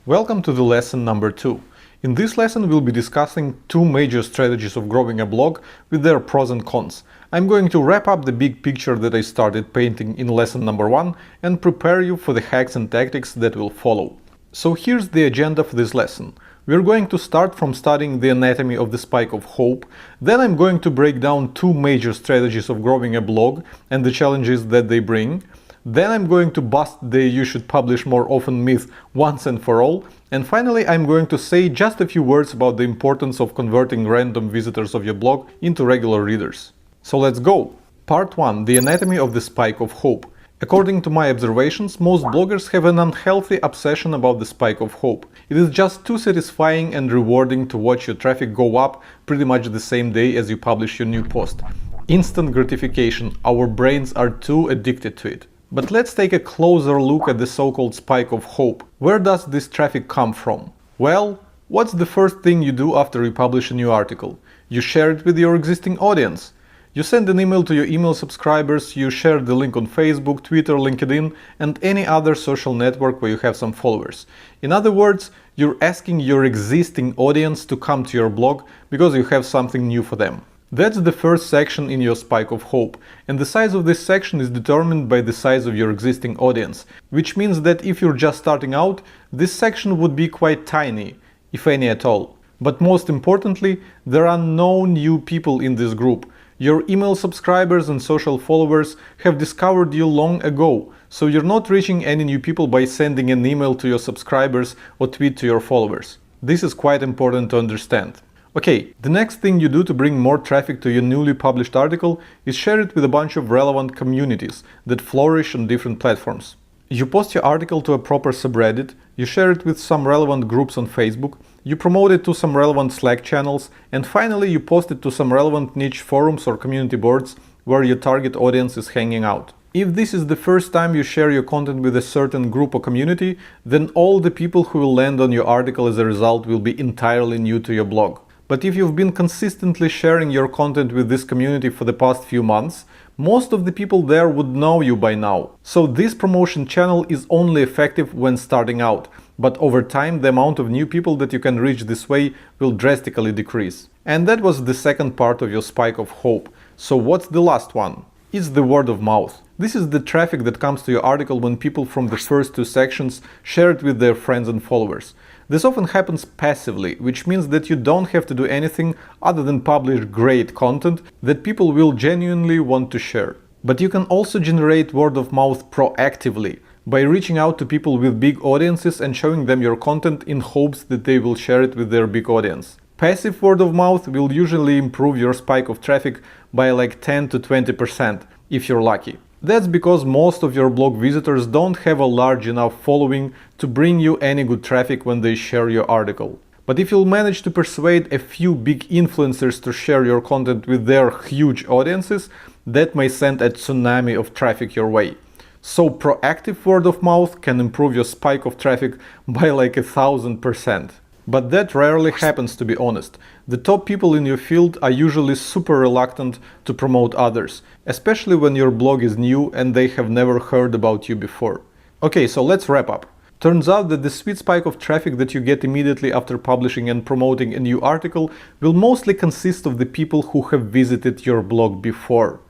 Welcome to the lesson number 2. In this lesson we'll be discussing two major strategies of growing a blog with their pros and cons. I'm going to wrap up the big picture that I started painting in lesson number 1 and prepare you for the hacks and tactics that will follow. So here's the agenda for this lesson. We're going to start from studying the anatomy of the spike of hope, then I'm going to break down two major strategies of growing a blog and the challenges that they bring. Then I'm going to bust the "you should publish more often" myth once and for all. And finally, I'm going to say just a few words about the importance of converting random visitors of your blog into regular readers. So let's go! Part 1. The anatomy of the spike of hope. According to my observations, most bloggers have an unhealthy obsession about the spike of hope. It is just too satisfying and rewarding to watch your traffic go up pretty much the same day as you publish your new post. Instant gratification. Our brains are too addicted to it. But let's take a closer look at the so-called spike of hope. Where does this traffic come from? Well, what's the first thing you do after you publish a new article? You share it with your existing audience. You send an email to your email subscribers, you share the link on Facebook, Twitter, LinkedIn, and any other social network where you have some followers. In other words, you're asking your existing audience to come to your blog because you have something new for them. That's the first section in your spike of hope, and the size of this section is determined by the size of your existing audience, which means that if you're just starting out, this section would be quite tiny, if any at all. But most importantly, there are no new people in this group. Your email subscribers and social followers have discovered you long ago, so you're not reaching any new people by sending an email to your subscribers or tweet to your followers. This is quite important to understand. Okay, the next thing you do to bring more traffic to your newly published article is share it with a bunch of relevant communities that flourish on different platforms. You post your article to a proper subreddit, you share it with some relevant groups on Facebook, you promote it to some relevant Slack channels, and finally you post it to some relevant niche forums or community boards where your target audience is hanging out. If this is the first time you share your content with a certain group or community, then all the people who will land on your article as a result will be entirely new to your blog. But if you've been consistently sharing your content with this community for the past few months, most of the people there would know you by now. So this promotion channel is only effective when starting out, but over time the amount of new people that you can reach this way will drastically decrease. And that was the second part of your spike of hope. So what's the last one? It's the word of mouth. This is the traffic that comes to your article when people from the first two sections share it with their friends and followers. This often happens passively, which means that you don't have to do anything other than publish great content that people will genuinely want to share. But you can also generate word of mouth proactively, by reaching out to people with big audiences and showing them your content in hopes that they will share it with their big audience. Passive word of mouth will usually improve your spike of traffic by like 10 to 20% if you're lucky. That's because most of your blog visitors don't have a large enough following to bring you any good traffic when they share your article. But if you'll manage to persuade a few big influencers to share your content with their huge audiences, that may send a tsunami of traffic your way. So proactive word of mouth can improve your spike of traffic by like 1000%. But that rarely happens, to be honest. The top people in your field are usually super reluctant to promote others, especially when your blog is new and they have never heard about you before. Okay, so let's wrap up. Turns out that the sweet spike of traffic that you get immediately after publishing and promoting a new article will mostly consist of the people who have visited your blog before.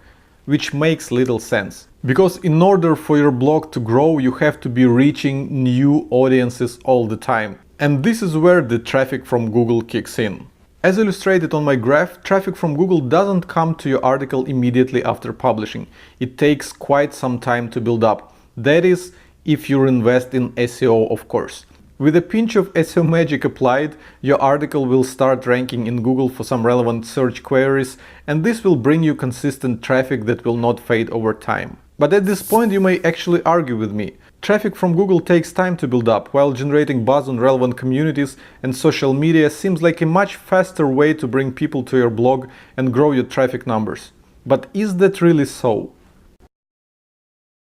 Which makes little sense. Because in order for your blog to grow, you have to be reaching new audiences all the time. And this is where the traffic from Google kicks in. As illustrated on my graph, traffic from Google doesn't come to your article immediately after publishing. It takes quite some time to build up. That is, if you invest in SEO, of course. With a pinch of SEO magic applied, your article will start ranking in Google for some relevant search queries, and this will bring you consistent traffic that will not fade over time. But at this point you may actually argue with me. Traffic from Google takes time to build up, while generating buzz on relevant communities and social media seems like a much faster way to bring people to your blog and grow your traffic numbers. But is that really so?